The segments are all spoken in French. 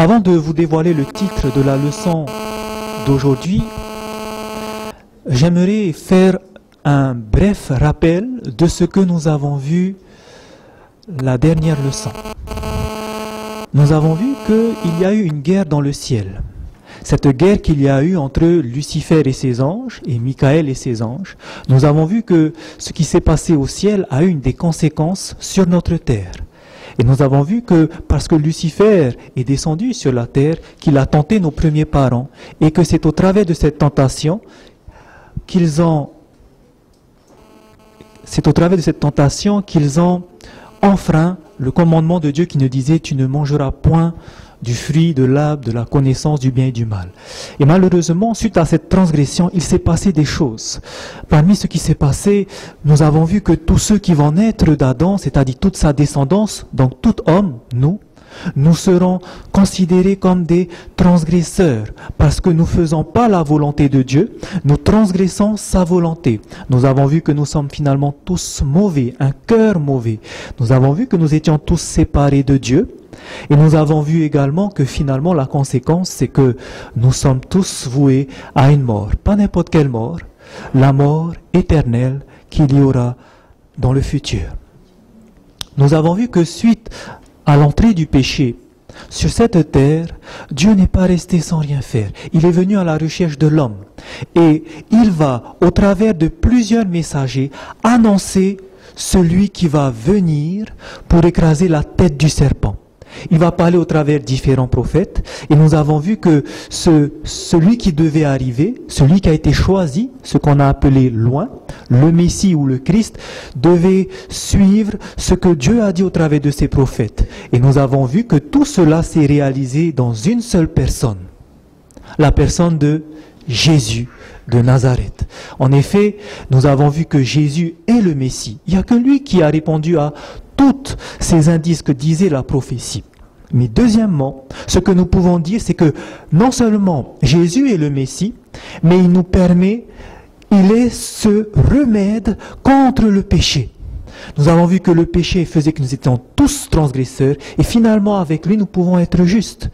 Avant de vous dévoiler le titre de la leçon d'aujourd'hui, j'aimerais faire un bref rappel de ce que nous avons vu la dernière leçon. Nous avons vu qu'il y a eu une guerre dans le ciel. Cette guerre qu'il y a eu entre Lucifer et ses anges et Michael et ses anges, nous avons vu que ce qui s'est passé au ciel a eu des conséquences sur notre terre. Et nous avons vu que parce que Lucifer est descendu sur la terre, qu'il a tenté nos premiers parents, et que c'est au travers de cette tentation qu'ils ont enfreint le commandement de Dieu qui nous disait « Tu ne mangeras point du fruit de l'arbre de la connaissance du bien et du mal ». Et malheureusement, suite à cette transgression, il s'est passé des choses. Parmi ce qui s'est passé, nous avons vu que tous ceux qui vont naître d'Adam, c'est-à-dire toute sa descendance, donc tout homme, nous serons considérés comme des transgresseurs parce que nous ne faisons pas la volonté de Dieu, nous transgressons sa volonté. Nous avons vu que nous sommes finalement tous mauvais, un cœur mauvais. Nous avons vu que nous étions tous séparés de Dieu et nous avons vu également que finalement la conséquence c'est que nous sommes tous voués à une mort. Pas n'importe quelle mort, la mort éternelle qu'il y aura dans le futur. Nous avons vu que suite à l'entrée du péché sur cette terre, Dieu n'est pas resté sans rien faire. Il est venu à la recherche de l'homme. Et il va, au travers de plusieurs messagers, annoncer celui qui va venir pour écraser la tête du serpent. Il va parler au travers de différents prophètes. Et nous avons vu que celui qui devait arriver, celui qui a été choisi, ce qu'on a appelé loin, le Messie ou le Christ, devait suivre ce que Dieu a dit au travers de ses prophètes. Et nous avons vu que tout cela s'est réalisé dans une seule personne. La personne de Jésus de Nazareth. En effet, nous avons vu que Jésus est le Messie. Il n'y a que lui qui a répondu à tous ces indices que disait la prophétie. Mais deuxièmement, ce que nous pouvons dire, c'est que non seulement Jésus est le Messie, mais il est ce remède contre le péché. Nous avons vu que le péché faisait que nous étions tous transgresseurs et finalement avec lui nous pouvons être justes.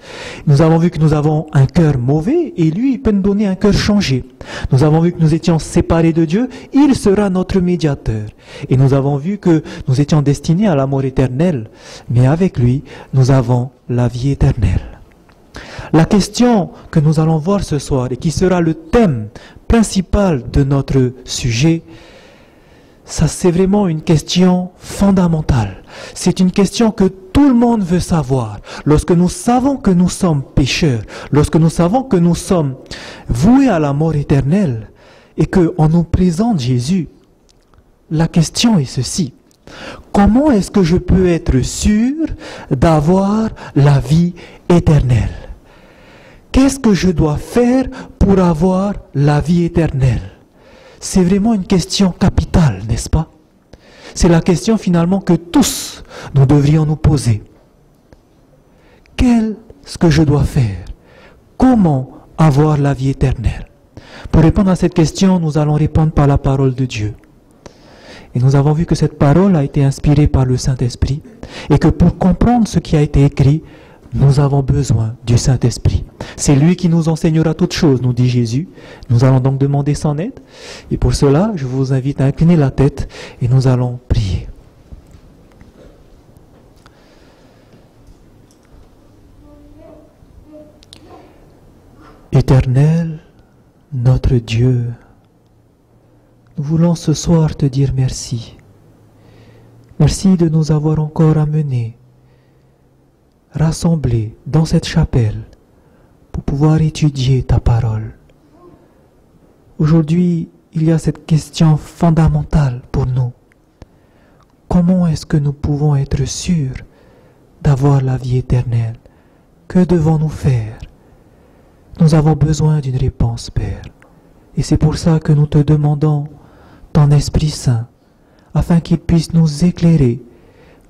Nous avons vu que nous avons un cœur mauvais et lui il peut nous donner un cœur changé. Nous avons vu que nous étions séparés de Dieu, il sera notre médiateur. Et nous avons vu que nous étions destinés à la mort éternelle, mais avec lui nous avons la vie éternelle. La question que nous allons voir ce soir et qui sera le thème principal de notre sujet, ça c'est vraiment une question fondamentale. C'est une question que tout le monde veut savoir. Lorsque nous savons que nous sommes pécheurs, lorsque nous savons que nous sommes voués à la mort éternelle et qu'on nous présente Jésus, la question est ceci. Comment est-ce que je peux être sûr d'avoir la vie éternelle? Qu'est-ce que je dois faire pour avoir la vie éternelle? C'est vraiment une question capitale, n'est-ce pas? C'est la question finalement que tous nous devrions nous poser. Qu'est-ce que je dois faire? Comment avoir la vie éternelle? Pour répondre à cette question, nous allons répondre par la parole de Dieu. Et nous avons vu que cette parole a été inspirée par le Saint-Esprit et que pour comprendre ce qui a été écrit, nous avons besoin du Saint-Esprit. C'est lui qui nous enseignera toutes choses, nous dit Jésus. Nous allons donc demander son aide. Et pour cela, je vous invite à incliner la tête et nous allons prier. Éternel, notre Dieu, nous voulons ce soir te dire merci. Merci de nous avoir encore amenés, rassemblés dans cette chapelle pour pouvoir étudier ta parole. Aujourd'hui, il y a cette question fondamentale pour nous. Comment est-ce que nous pouvons être sûrs d'avoir la vie éternelle? Que devons-nous faire? Nous avons besoin d'une réponse, Père. Et c'est pour ça que nous te demandons ton Esprit Saint, afin qu'il puisse nous éclairer,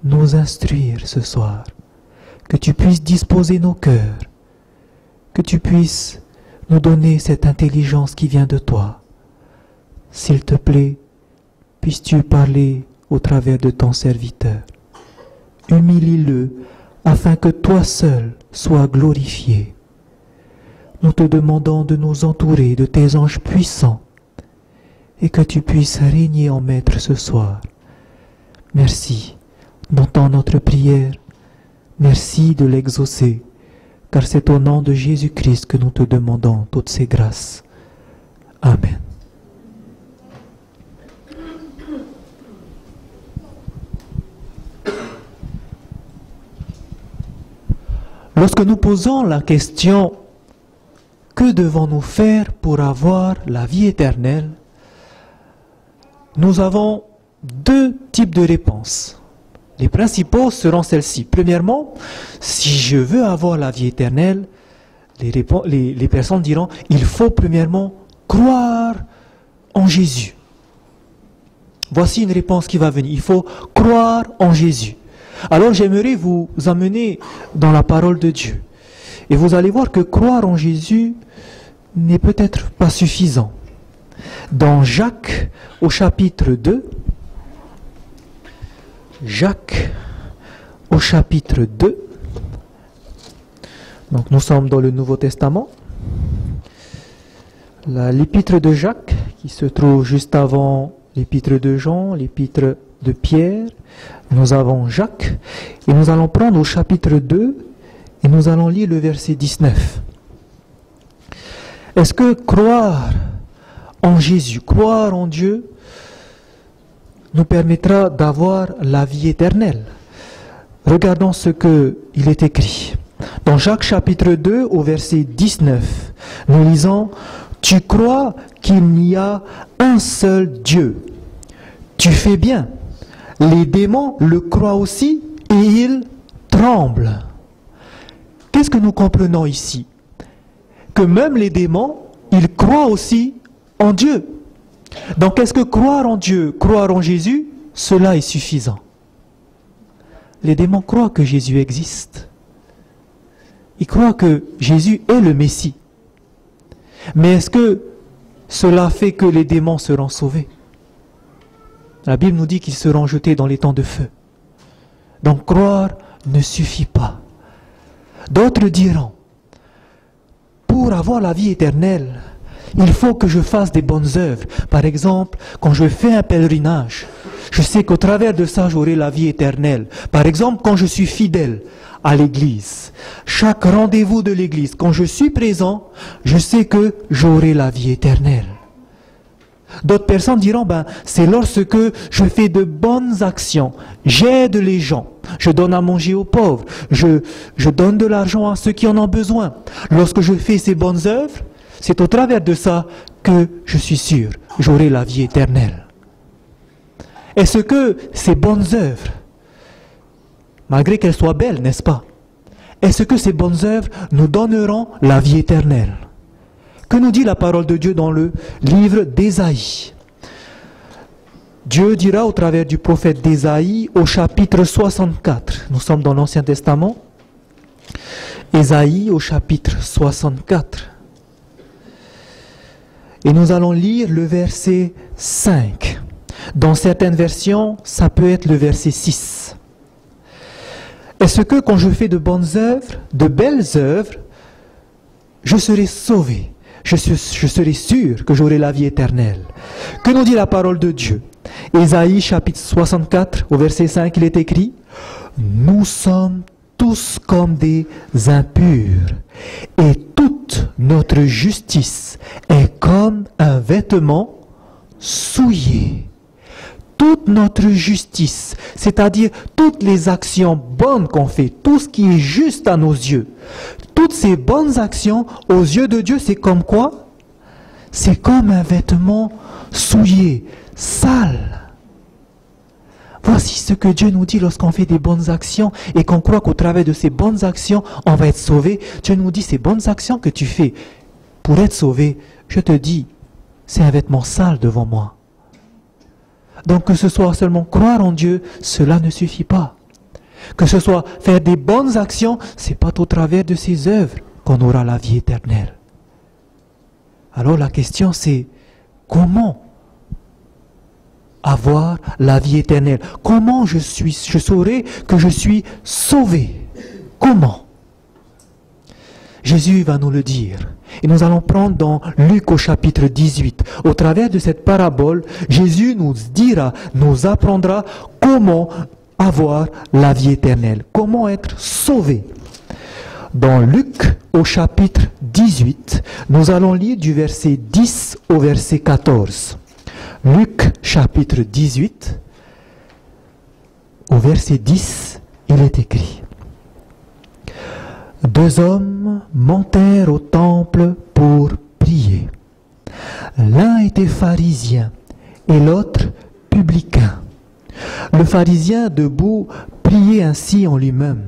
nous instruire ce soir. Que tu puisses disposer nos cœurs, que tu puisses nous donner cette intelligence qui vient de toi. S'il te plaît, puisses-tu parler au travers de ton serviteur. Humilie-le afin que toi seul sois glorifié. Nous te demandons de nous entourer de tes anges puissants et que tu puisses régner en maître ce soir. Merci d'entendre notre prière. Merci de l'exaucer, car c'est au nom de Jésus-Christ que nous te demandons toutes ces grâces. Amen. Lorsque nous posons la question « Que devons-nous faire pour avoir la vie éternelle ?» nous avons deux types de réponses. Les principaux seront celles-ci. Premièrement, si je veux avoir la vie éternelle, les personnes diront « Il faut premièrement croire en Jésus. » Voici une réponse qui va venir. Il faut croire en Jésus. Alors j'aimerais vous amener dans la parole de Dieu. Et vous allez voir que croire en Jésus n'est peut-être pas suffisant. Dans Jacques, au chapitre 2, Jacques, au chapitre 2, donc nous sommes dans le Nouveau Testament, l'épître de Jacques, qui se trouve juste avant l'épître de Jean, l'épître de Pierre, nous avons Jacques, et nous allons prendre au chapitre 2, et nous allons lire le verset 19. Est-ce que croire en Jésus, croire en Dieu, nous permettra d'avoir la vie éternelle? Regardons ce qu'il est écrit. Dans Jacques chapitre 2, au verset 19, nous lisons « Tu crois qu'il n'y a un seul Dieu. Tu fais bien. Les démons le croient aussi et ils tremblent. » Qu'est-ce que nous comprenons ici? Que même les démons, ils croient aussi en Dieu. Donc est-ce que croire en Dieu, croire en Jésus, cela est suffisant? Les démons croient que Jésus existe. Ils croient que Jésus est le Messie. Mais est-ce que cela fait que les démons seront sauvés? La Bible nous dit qu'ils seront jetés dans les temps de feu. Donc croire ne suffit pas. D'autres diront, pour avoir la vie éternelle, il faut que je fasse des bonnes œuvres. Par exemple, quand je fais un pèlerinage, je sais qu'au travers de ça, j'aurai la vie éternelle. Par exemple, quand je suis fidèle à l'église, chaque rendez-vous de l'église, quand je suis présent, je sais que j'aurai la vie éternelle. D'autres personnes diront, c'est lorsque je fais de bonnes actions, j'aide les gens, je donne à manger aux pauvres, je donne de l'argent à ceux qui en ont besoin. Lorsque je fais ces bonnes œuvres, c'est au travers de ça que je suis sûr, j'aurai la vie éternelle. Est-ce que ces bonnes œuvres, malgré qu'elles soient belles, n'est-ce pas, est-ce que ces bonnes œuvres nous donneront la vie éternelle? Que nous dit la parole de Dieu dans le livre d'Ésaïe? Dieu dira au travers du prophète d'Ésaïe au chapitre 64. Nous sommes dans l'Ancien Testament. Ésaïe au chapitre 64. Et nous allons lire le verset 5. Dans certaines versions, ça peut être le verset 6. Est-ce que quand je fais de bonnes œuvres, de belles œuvres, je serai sauvé? Je serai sûr que j'aurai la vie éternelle. Que nous dit la parole de Dieu? Ésaïe chapitre 64 au verset 5, il est écrit « Nous sommes tous comme des impurs et toute notre justice est comme un vêtement souillé. » Toute notre justice, c'est-à-dire toutes les actions bonnes qu'on fait, tout ce qui est juste à nos yeux, toutes ces bonnes actions, aux yeux de Dieu, c'est comme quoi? C'est comme un vêtement souillé, sale. Voici ce que Dieu nous dit lorsqu'on fait des bonnes actions et qu'on croit qu'au travers de ces bonnes actions, on va être sauvé. Dieu nous dit, ces bonnes actions que tu fais pour être sauvé, je te dis, c'est un vêtement sale devant moi. Donc que ce soit seulement croire en Dieu, cela ne suffit pas. Que ce soit faire des bonnes actions, ce n'est pas au travers de ces œuvres qu'on aura la vie éternelle. Alors la question c'est, comment avoir la vie éternelle? Comment je saurai que je suis sauvé? Comment? Jésus va nous le dire. Et nous allons prendre dans Luc au chapitre 18. Au travers de cette parabole, Jésus nous dira, nous apprendra comment avoir la vie éternelle, comment être sauvé. Dans Luc au chapitre 18, nous allons lire du verset 10 au verset 14. Luc chapitre 18, au verset 10, il est écrit: Deux hommes montèrent au temple pour prier. L'un était pharisien et l'autre publicain. Le pharisien debout priait ainsi en lui-même: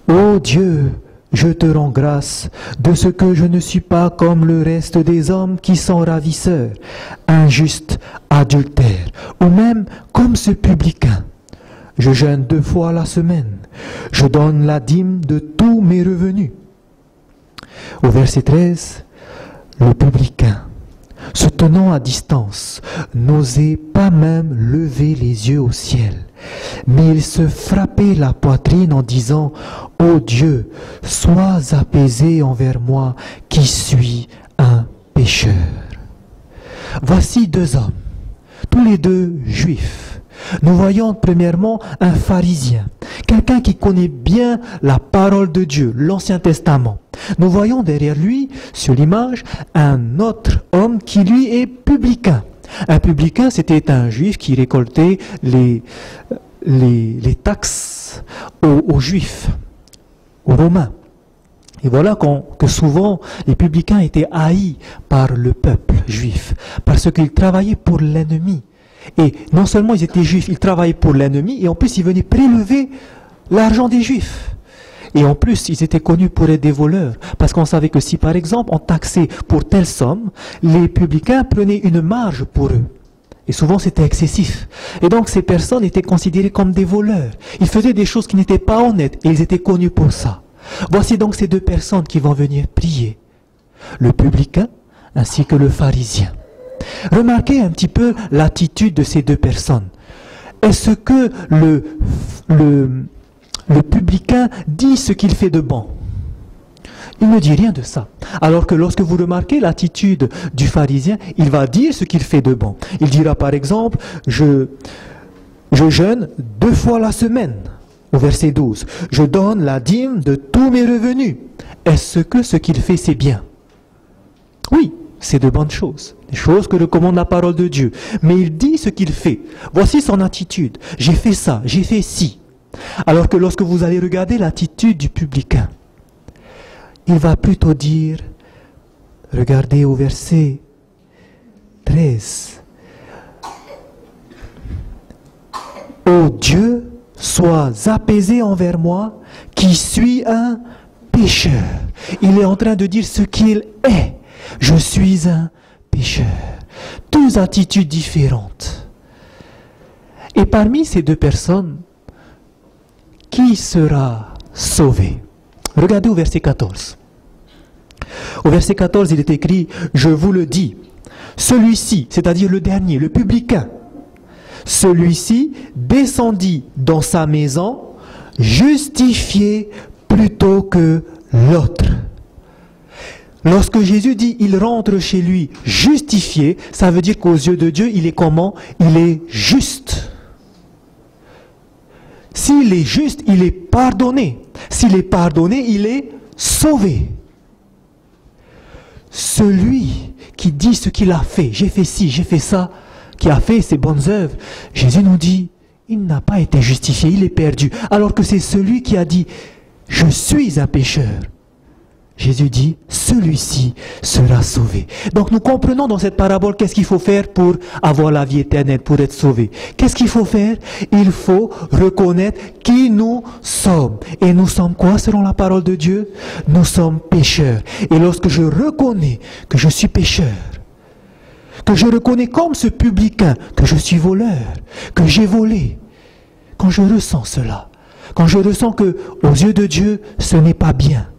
Ô Dieu, je te rends grâce de ce que je ne suis pas comme le reste des hommes qui sont ravisseurs, injustes, adultères, ou même comme ce publicain. Je jeûne 2 fois la semaine. Je donne la dîme de tous mes revenus. Au verset 13, le publicain, se tenant à distance, n'osait pas même lever les yeux au ciel, mais il se frappait la poitrine en disant: Ô Dieu, sois apaisé envers moi qui suis un pécheur. Voici 2 hommes, tous les 2 juifs. Nous voyons premièrement un pharisien, quelqu'un qui connaît bien la parole de Dieu, l'Ancien Testament. Nous voyons derrière lui, sur l'image, un autre homme qui lui est publicain. Un publicain, c'était un juif qui récoltait les taxes aux juifs, aux romains. Et voilà que souvent les publicains étaient haïs par le peuple juif, parce qu'ils travaillaient pour l'ennemi. Et non seulement ils étaient juifs, ils travaillaient pour l'ennemi, et en plus ils venaient prélever l'argent des juifs. Et en plus, ils étaient connus pour être des voleurs, parce qu'on savait que si par exemple on taxait pour telle somme, les publicains prenaient une marge pour eux. Et souvent c'était excessif. Et donc ces personnes étaient considérées comme des voleurs. Ils faisaient des choses qui n'étaient pas honnêtes, et ils étaient connus pour ça. Voici donc ces 2 personnes qui vont venir prier. Le publicain ainsi que le pharisien. Remarquez un petit peu l'attitude de ces 2 personnes. Est-ce que le publicain dit ce qu'il fait de bon? Il ne dit rien de ça. Alors que lorsque vous remarquez l'attitude du pharisien, il va dire ce qu'il fait de bon. Il dira par exemple: je jeûne 2 fois la semaine. Au verset 12, je donne la dîme de tous mes revenus. Est-ce que ce qu'il fait, c'est bien? Oui, c'est de bonnes choses, des choses que recommande la parole de Dieu. Mais il dit ce qu'il fait. Voici son attitude. J'ai fait ça, j'ai fait ci. Alors que lorsque vous allez regarder l'attitude du publicain, il va plutôt dire, regardez au verset 13, Ô Dieu, sois apaisé envers moi, qui suis un pécheur. Il est en train de dire ce qu'il est. Je suis un pécheur. 2 attitudes différentes. Et parmi ces 2 personnes, qui sera sauvé? Regardez au verset 14. Au verset 14, il est écrit: Je vous le dis, celui-ci, c'est-à-dire le dernier, le publicain, celui-ci descendit dans sa maison justifié plutôt que l'autre. Lorsque Jésus dit il rentre chez lui justifié, ça veut dire qu'aux yeux de Dieu, il est comment? Il est juste. S'il est juste, il est pardonné. S'il est pardonné, il est sauvé. Celui qui dit ce qu'il a fait, j'ai fait ci, j'ai fait ça, qui a fait ses bonnes œuvres, Jésus nous dit, il n'a pas été justifié, il est perdu. Alors que c'est celui qui a dit, je suis un pécheur. Jésus dit, celui-ci sera sauvé. Donc nous comprenons dans cette parabole qu'est-ce qu'il faut faire pour avoir la vie éternelle, pour être sauvé. Qu'est-ce qu'il faut faire? Il faut reconnaître qui nous sommes. Et nous sommes quoi selon la parole de Dieu? Nous sommes pécheurs. Et lorsque je reconnais que je suis pécheur, que je reconnais comme ce publicain que je suis voleur, que j'ai volé, quand je ressens cela, quand je ressens que aux yeux de Dieu, ce n'est pas bien,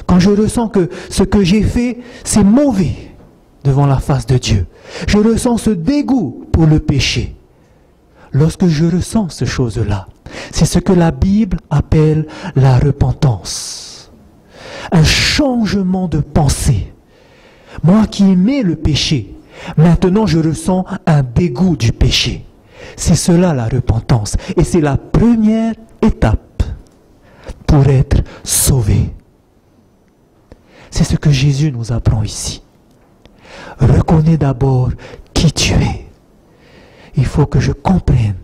quand je ressens que ce que j'ai fait, c'est mauvais devant la face de Dieu, je ressens ce dégoût pour le péché. lorsque je ressens ces choses-là, c'est ce que la Bible appelle la repentance. Un changement de pensée. Moi qui aimais le péché, maintenant je ressens un dégoût du péché. C'est cela la repentance. Et c'est la première étape pour être sauvé. C'est ce que Jésus nous apprend ici. Reconnais d'abord qui tu es. Il faut que je comprenne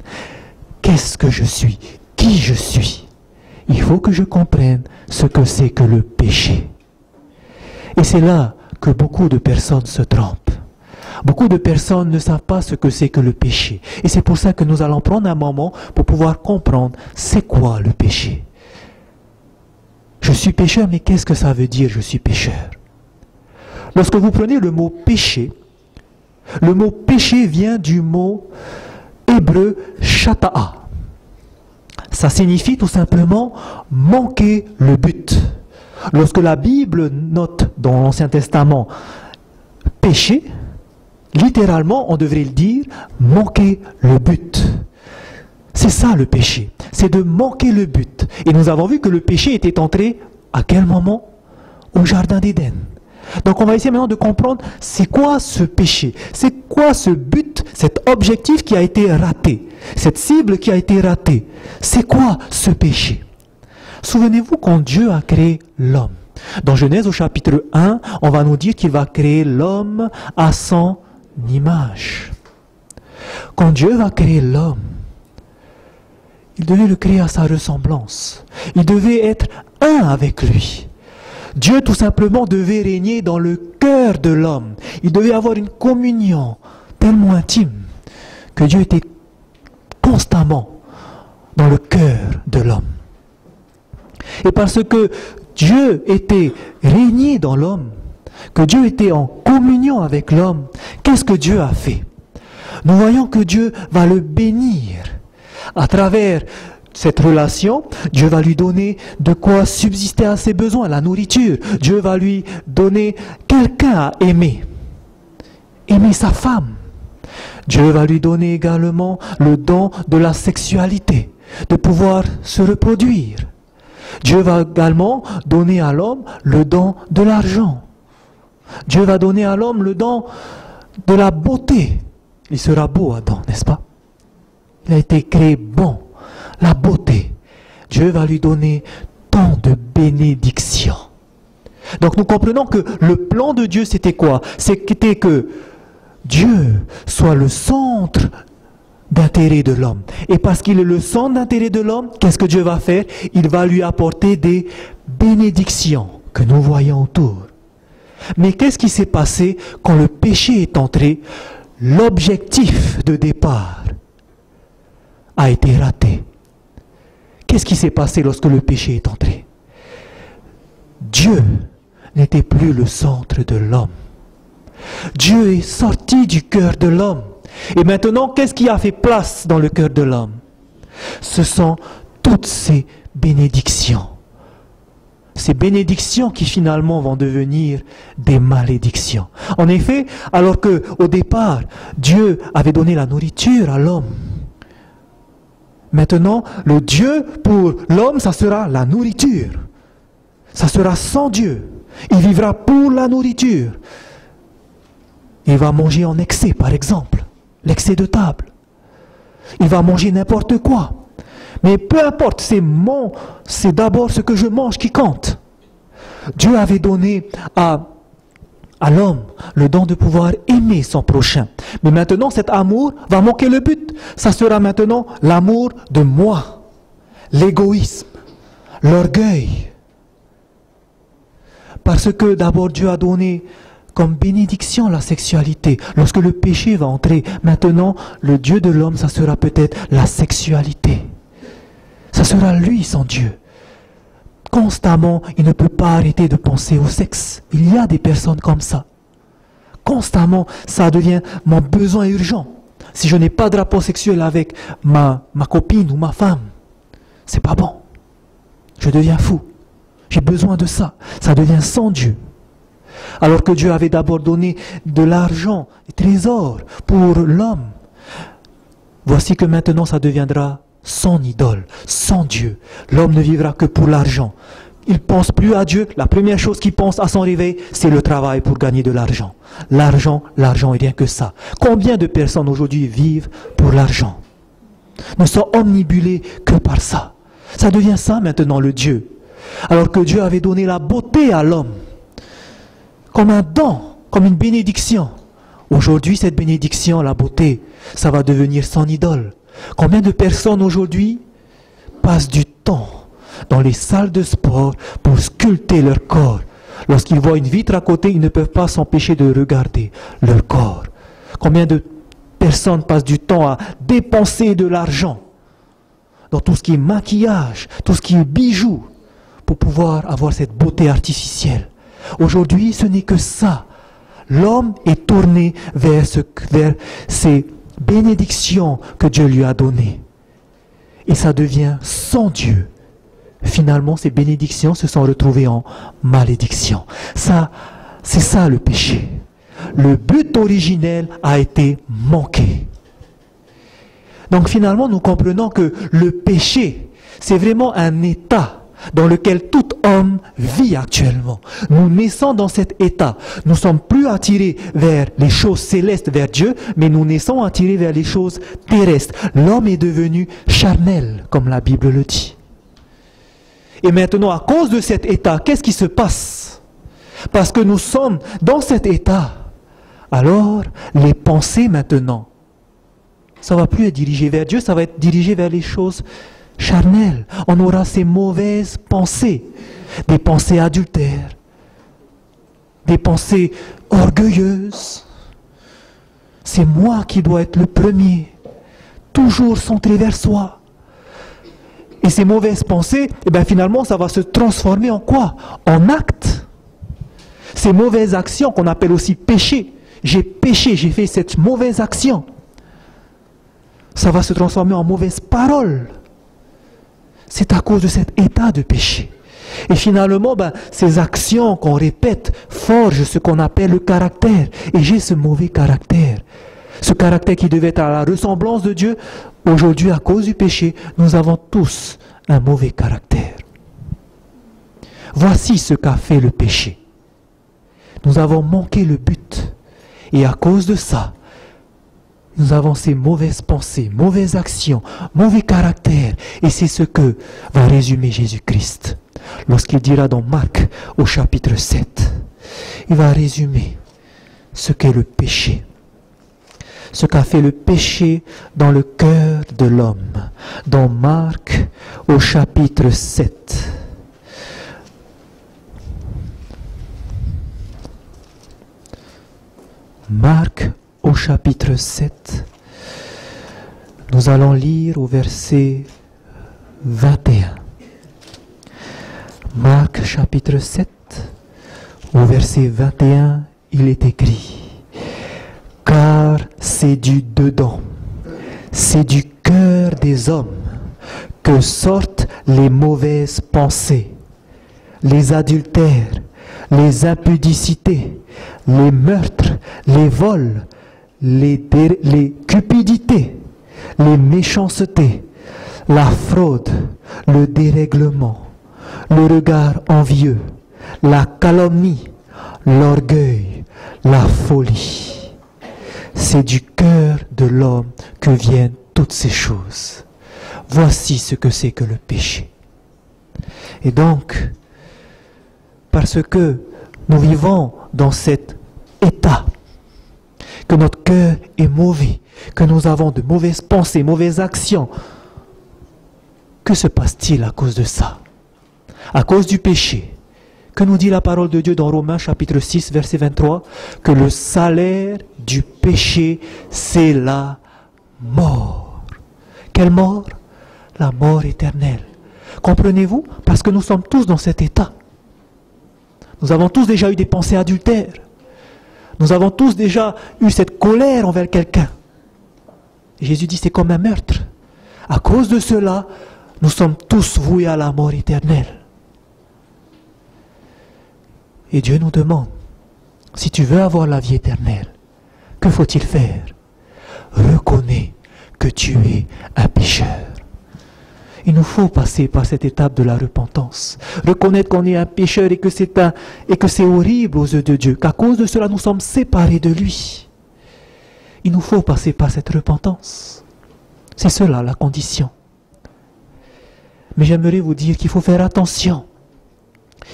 qu'est-ce que je suis, qui je suis. Il faut que je comprenne ce que c'est que le péché. Et c'est là que beaucoup de personnes se trompent. Beaucoup de personnes ne savent pas ce que c'est que le péché. Et c'est pour ça que nous allons prendre un moment pour pouvoir comprendre c'est quoi le péché. Je suis pécheur, mais qu'est-ce que ça veut dire je suis pécheur? Lorsque vous prenez le mot péché vient du mot hébreu shata'a. Ça signifie tout simplement manquer le but. Lorsque la Bible note dans l'Ancien Testament péché, littéralement on devrait le dire manquer le but. C'est ça le péché, c'est de manquer le but. Et nous avons vu que le péché était entré à quel moment? Au Jardin d'Éden. Donc on va essayer maintenant de comprendre c'est quoi ce péché, c'est quoi ce but, cet objectif qui a été raté, cette cible qui a été ratée. C'est quoi ce péché? Souvenez-vous quand Dieu a créé l'homme. Dans Genèse au chapitre 1, on va nous dire qu'il va créer l'homme à son image. Quand Dieu va créer l'homme, il devait le créer à sa ressemblance. Il devait être un avec lui. Dieu tout simplement devait régner dans le cœur de l'homme. Il devait avoir une communion tellement intime que Dieu était constamment dans le cœur de l'homme. Et parce que Dieu était régné dans l'homme, que Dieu était en communion avec l'homme, qu'est-ce que Dieu a fait? Nous voyons que Dieu va le bénir. À travers cette relation, Dieu va lui donner de quoi subsister à ses besoins, la nourriture. Dieu va lui donner quelqu'un à aimer. Aimer sa femme. Dieu va lui donner également le don de la sexualité, de pouvoir se reproduire. Dieu va également donner à l'homme le don de l'argent. Dieu va donner à l'homme le don de la beauté. Il sera beau Adam, n'est-ce pas? Il a été créé bon. La beauté. Dieu va lui donner tant de bénédictions. Donc nous comprenons que le plan de Dieu c'était quoi? C'était que Dieu soit le centre d'intérêt de l'homme. Et parce qu'il est le centre d'intérêt de l'homme, qu'est-ce que Dieu va faire? Il va lui apporter des bénédictions que nous voyons autour. Mais qu'est-ce qui s'est passé quand le péché est entré? L'objectif de départ a été raté. Qu'est-ce qui s'est passé lorsque le péché est entré? Dieu n'était plus le centre de l'homme. Dieu est sorti du cœur de l'homme. Et maintenant, qu'est-ce qui a fait place dans le cœur de l'homme? Ce sont toutes ces bénédictions. Ces bénédictions qui finalement vont devenir des malédictions. En effet, alors que au départ, Dieu avait donné la nourriture à l'homme, maintenant, le Dieu pour l'homme, ça sera la nourriture. Ça sera sans Dieu. Il vivra pour la nourriture. Il va manger en excès, par exemple. L'excès de table. Il va manger n'importe quoi. Mais peu importe, c'est d'abord ce que je mange qui compte. Dieu avait donné à l'homme le don de pouvoir aimer son prochain. Mais maintenant, cet amour va manquer le but. Ça sera maintenant l'amour de moi, l'égoïsme, l'orgueil. Parce que d'abord Dieu a donné comme bénédiction la sexualité. Lorsque le péché va entrer, maintenant, le Dieu de l'homme, ça sera peut-être la sexualité. Ça sera lui, son Dieu. Constamment, il ne peut pas arrêter de penser au sexe. Il y a des personnes comme ça. Constamment, ça devient mon besoin urgent. Si je n'ai pas de rapport sexuel avec ma copine ou ma femme, c'est pas bon. Je deviens fou. J'ai besoin de ça. Ça devient sans Dieu. Alors que Dieu avait d'abord donné de l'argent, des trésors pour l'homme. Voici que maintenant ça deviendra sans idole, sans Dieu. L'homme ne vivra que pour l'argent. Il ne pense plus à Dieu. La première chose qu'il pense à son réveil, c'est le travail pour gagner de l'argent. L'argent, l'argent et rien que ça. Combien de personnes aujourd'hui vivent pour l'argent? Ne sont omnibulés que par ça. Ça devient ça maintenant le Dieu. Alors que Dieu avait donné la beauté à l'homme. Comme un don, comme une bénédiction. Aujourd'hui, cette bénédiction, la beauté, ça va devenir son idole. Combien de personnes aujourd'hui passent du temps dans les salles de sport pour sculpter leur corps? Lorsqu'ils voient une vitre à côté, ils ne peuvent pas s'empêcher de regarder leur corps. Combien de personnes passent du temps à dépenser de l'argent dans tout ce qui est maquillage, tout ce qui est bijoux, pour pouvoir avoir cette beauté artificielle? Aujourd'hui, ce n'est que ça. L'homme est tourné vers ces bénédictions que Dieu lui a données. Et ça devient sans Dieu. Finalement, ces bénédictions se sont retrouvées en malédiction. Ça, c'est ça le péché. Le but originel a été manqué. Donc finalement, nous comprenons que le péché, c'est vraiment un état dans lequel tout homme vit actuellement. Nous naissons dans cet état. Nous ne sommes plus attirés vers les choses célestes, vers Dieu, mais nous naissons attirés vers les choses terrestres. L'homme est devenu charnel, comme la Bible le dit. Et maintenant, à cause de cet état, qu'est-ce qui se passe? Parce que nous sommes dans cet état. Alors, les pensées maintenant, ça ne va plus être dirigé vers Dieu, ça va être dirigé vers les choses charnel. On aura ces mauvaises pensées, des pensées adultères, des pensées orgueilleuses. C'est moi qui dois être le premier, toujours centré vers soi. Et ces mauvaises pensées, eh bien finalement, ça va se transformer en quoi? En actes. Ces mauvaises actions qu'on appelle aussi péché. J'ai péché, j'ai fait cette mauvaise action. Ça va se transformer en mauvaise parole. C'est à cause de cet état de péché. Et finalement, ces actions qu'on répète forgent ce qu'on appelle le caractère. Et j'ai ce mauvais caractère. Ce caractère qui devait être à la ressemblance de Dieu. Aujourd'hui, à cause du péché, nous avons tous un mauvais caractère. Voici ce qu'a fait le péché. Nous avons manqué le but. Et à cause de ça, nous avons ces mauvaises pensées, mauvaises actions, mauvais caractères. Et c'est ce que va résumer Jésus-Christ. Lorsqu'il dira dans Marc au chapitre 7, il va résumer ce qu'est le péché. Ce qu'a fait le péché dans le cœur de l'homme. Dans Marc au chapitre 7. Marc au chapitre 7, nous allons lire au verset 21. Marc chapitre 7, au verset 21, il est écrit: car c'est du dedans, c'est du cœur des hommes que sortent les mauvaises pensées, les adultères, les impudicités, les meurtres, les vols, les cupidités, les méchancetés, la fraude, le dérèglement, le regard envieux, la calomnie, l'orgueil, la folie. C'est du cœur de l'homme que viennent toutes ces choses. Voici ce que c'est que le péché. Et donc, parce que nous vivons dans cet état, que notre cœur est mauvais, que nous avons de mauvaises pensées, mauvaises actions, que se passe-t-il à cause de ça? À cause du péché. Que nous dit la parole de Dieu dans Romains chapitre 6, verset 23? Que le salaire du péché, c'est la mort. Quelle mort? La mort éternelle. Comprenez-vous? Parce que nous sommes tous dans cet état. Nous avons tous déjà eu des pensées adultères. Nous avons tous déjà eu cette colère envers quelqu'un. Jésus dit c'est comme un meurtre. À cause de cela, nous sommes tous voués à la mort éternelle. Et Dieu nous demande, si tu veux avoir la vie éternelle, que faut-il faire? Reconnais que tu es un pécheur. Il nous faut passer par cette étape de la repentance. Reconnaître qu'on est un pécheur et que c'est horrible aux yeux de Dieu, qu'à cause de cela nous sommes séparés de lui. Il nous faut passer par cette repentance. C'est cela la condition. Mais j'aimerais vous dire qu'il faut faire attention.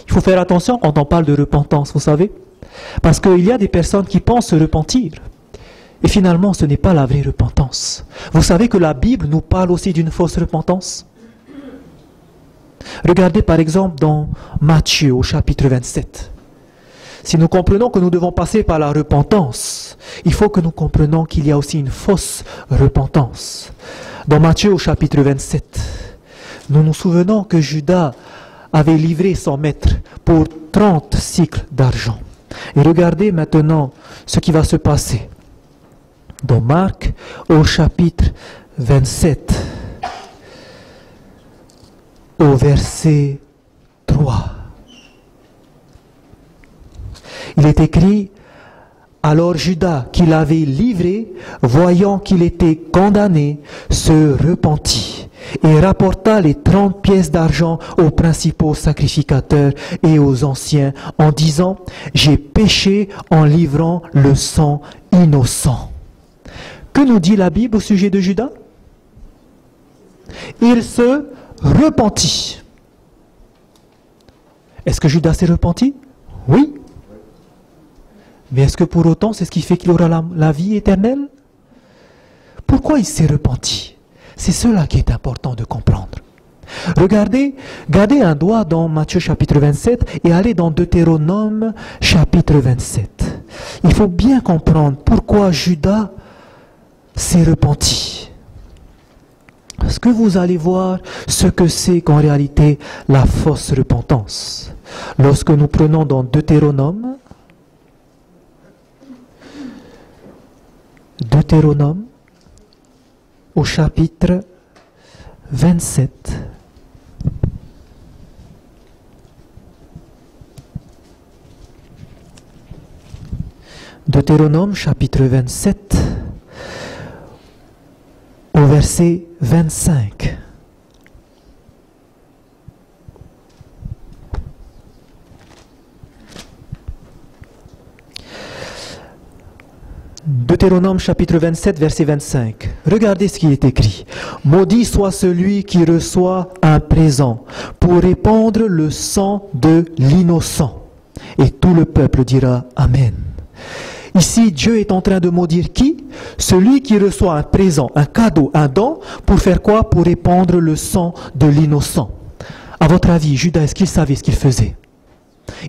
Il faut faire attention quand on parle de repentance, vous savez. Parce qu'il y a des personnes qui pensent se repentir. Et finalement, ce n'est pas la vraie repentance. Vous savez que la Bible nous parle aussi d'une fausse repentance. Regardez par exemple dans Matthieu au chapitre 27. Si nous comprenons que nous devons passer par la repentance, il faut que nous comprenions qu'il y a aussi une fausse repentance. Dans Matthieu au chapitre 27, nous nous souvenons que Judas avait livré son maître pour 30 cycles d'argent. Et regardez maintenant ce qui va se passer. Dans Marc au chapitre 27, au verset 3. Il est écrit, alors Judas, qui l'avait livré, voyant qu'il était condamné, se repentit et rapporta les 30 pièces d'argent aux principaux sacrificateurs et aux anciens, en disant, j'ai péché en livrant le sang innocent. Que nous dit la Bible au sujet de Judas? Il se repentit. Est-ce que Judas s'est repenti? Oui. Mais est-ce que pour autant c'est ce qui fait qu'il aura la vie éternelle? Pourquoi il s'est repenti? C'est cela qui est important de comprendre. Regardez, gardez un doigt dans Matthieu chapitre 27 et allez dans Deutéronome chapitre 27. Il faut bien comprendre pourquoi Judas s'est repenti. Parce que vous allez voir ce que c'est qu'en réalité la fausse repentance. Lorsque nous prenons dans Deutéronome au chapitre 27. Deutéronome chapitre 27 au verset 25. Deutéronome chapitre 27, verset 25. Regardez ce qui est écrit. Maudit soit celui qui reçoit un présent pour répandre le sang de l'innocent. Et tout le peuple dira Amen. Ici, Dieu est en train de maudire qui? Celui qui reçoit un présent, un cadeau, un don, pour faire quoi? Pour répandre le sang de l'innocent. À votre avis, Judas, est-ce qu'il savait ce qu'il faisait?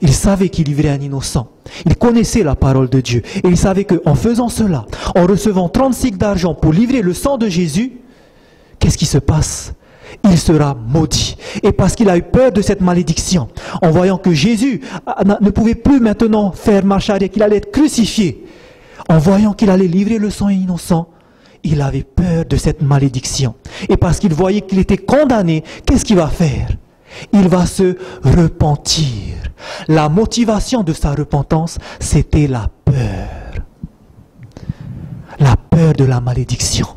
Il savait qu'il livrait un innocent. Il connaissait la parole de Dieu. Et il savait qu'en faisant cela, en recevant 30 cycles d'argent pour livrer le sang de Jésus, qu'est-ce qui se passe? Il sera maudit. Et parce qu'il a eu peur de cette malédiction, en voyant que Jésus ne pouvait plus maintenant faire marche arrière, qu'il allait être crucifié, en voyant qu'il allait livrer le sang innocent, il avait peur de cette malédiction. Et parce qu'il voyait qu'il était condamné, qu'est-ce qu'il va faire? Il va se repentir. La motivation de sa repentance, c'était la peur. La peur de la malédiction.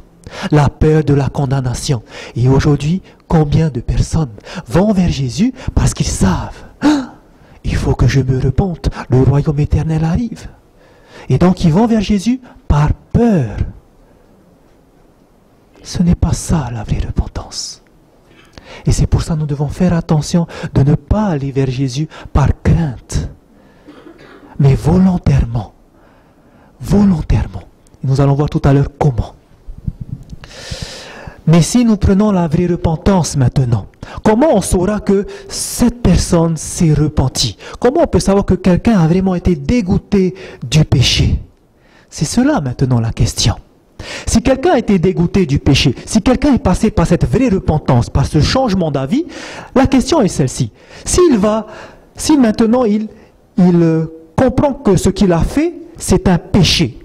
La peur de la condamnation. Et aujourd'hui, combien de personnes vont vers Jésus parce qu'ils savent, il faut que je me repente, le royaume éternel arrive. Et donc ils vont vers Jésus par peur. Ce n'est pas ça la vraie repentance. Et c'est pour ça que nous devons faire attention de ne pas aller vers Jésus par crainte, mais volontairement. Volontairement. Et nous allons voir tout à l'heure comment. Mais si nous prenons la vraie repentance maintenant, comment on saura que cette personne s'est repentie? Comment on peut savoir que quelqu'un a vraiment été dégoûté du péché? C'est cela maintenant la question. Si quelqu'un a été dégoûté du péché, si quelqu'un est passé par cette vraie repentance, par ce changement d'avis, la question est celle-ci. Si maintenant il comprend que ce qu'il a fait, c'est un péché,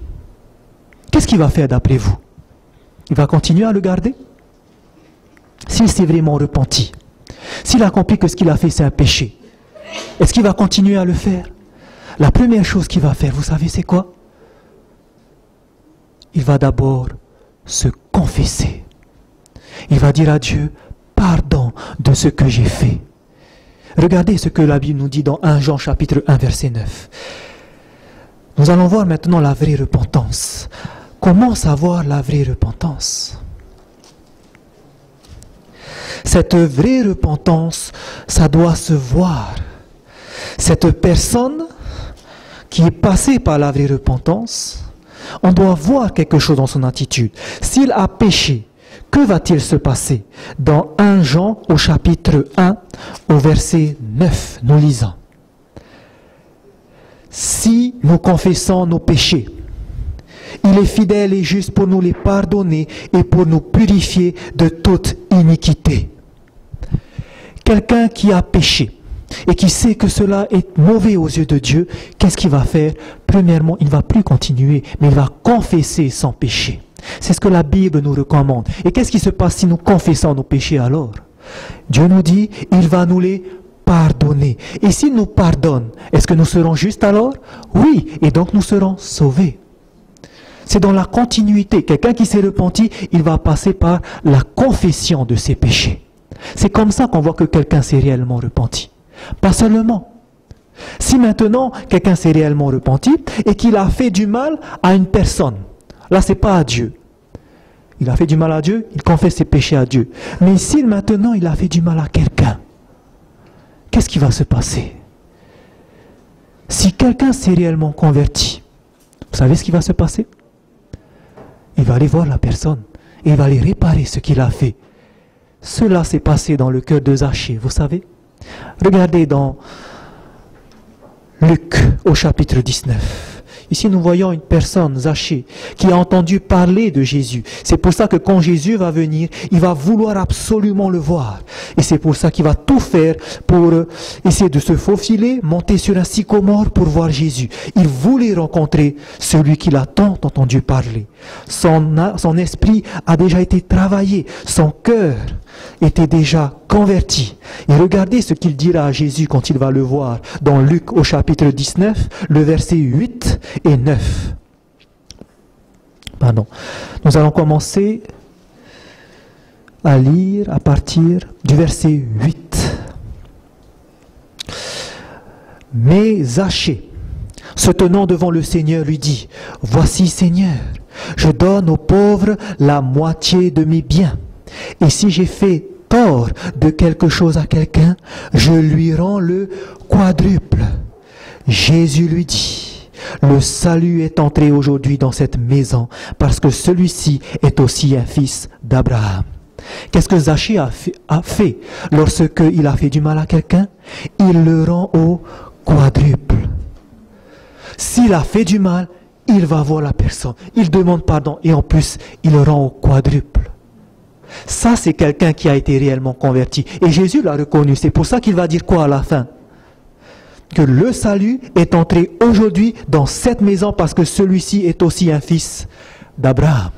qu'est-ce qu'il va faire d'après vous? Il va continuer à le garder? S'il s'est vraiment repenti, s'il a compris que ce qu'il a fait c'est un péché, est-ce qu'il va continuer à le faire? La première chose qu'il va faire, vous savez c'est quoi? Il va d'abord se confesser. Il va dire à Dieu, pardon de ce que j'ai fait. Regardez ce que la Bible nous dit dans 1 Jean chapitre 1 verset 9. Nous allons voir maintenant la vraie repentance. Comment savoir la vraie repentance? Cette vraie repentance, ça doit se voir. Cette personne qui est passée par la vraie repentance, on doit voir quelque chose dans son attitude. S'il a péché, que va-t-il se passer? Dans 1 Jean au chapitre 1 au verset 9, nous lisons. Si nous confessons nos péchés, il est fidèle et juste pour nous les pardonner et pour nous purifier de toute iniquité. Quelqu'un qui a péché et qui sait que cela est mauvais aux yeux de Dieu, qu'est-ce qu'il va faire? Premièrement, il ne va plus continuer, mais il va confesser son péché. C'est ce que la Bible nous recommande. Et qu'est-ce qui se passe si nous confessons nos péchés alors? Dieu nous dit, il va nous les pardonner. Et s'il nous pardonne, est-ce que nous serons justes alors? Oui, et donc nous serons sauvés. C'est dans la continuité. Quelqu'un qui s'est repenti, il va passer par la confession de ses péchés. C'est comme ça qu'on voit que quelqu'un s'est réellement repenti. Pas seulement. Si maintenant, quelqu'un s'est réellement repenti et qu'il a fait du mal à une personne, là, ce n'est pas à Dieu. Il a fait du mal à Dieu, il confesse ses péchés à Dieu. Mais si maintenant, il a fait du mal à quelqu'un, qu'est-ce qui va se passer? Si quelqu'un s'est réellement converti, vous savez ce qui va se passer? Il va aller voir la personne et il va aller réparer ce qu'il a fait. Cela s'est passé dans le cœur de Zachée, vous savez? Regardez dans Luc au chapitre 19. Ici, nous voyons une personne, Zachée, qui a entendu parler de Jésus. C'est pour ça que quand Jésus va venir, il va vouloir absolument le voir. Et c'est pour ça qu'il va tout faire pour essayer de se faufiler, monter sur un sycomore pour voir Jésus. Il voulait rencontrer celui qu'il a tant entendu parler. Son esprit a déjà été travaillé, son cœur était déjà converti. Et regardez ce qu'il dira à Jésus quand il va le voir dans Luc au chapitre 19, le verset 8 et 9. Pardon. Nous allons commencer à lire à partir du verset 8. Mais Zachée, se tenant devant le Seigneur, lui dit, « Voici, Seigneur, je donne aux pauvres la moitié de mes biens. Et si j'ai fait tort de quelque chose à quelqu'un, je lui rends le quadruple. » Jésus lui dit, « Le salut est entré aujourd'hui dans cette maison, parce que celui-ci est aussi un fils d'Abraham. » Qu'est-ce que Zachée a fait lorsqu'il a fait du mal à quelqu'un? Il le rend au quadruple. S'il a fait du mal, il va voir la personne, il demande pardon et en plus, il le rend au quadruple. Ça, c'est quelqu'un qui a été réellement converti. Et Jésus l'a reconnu. C'est pour ça qu'il va dire quoi à la fin? Que le salut est entré aujourd'hui dans cette maison parce que celui-ci est aussi un fils d'Abraham.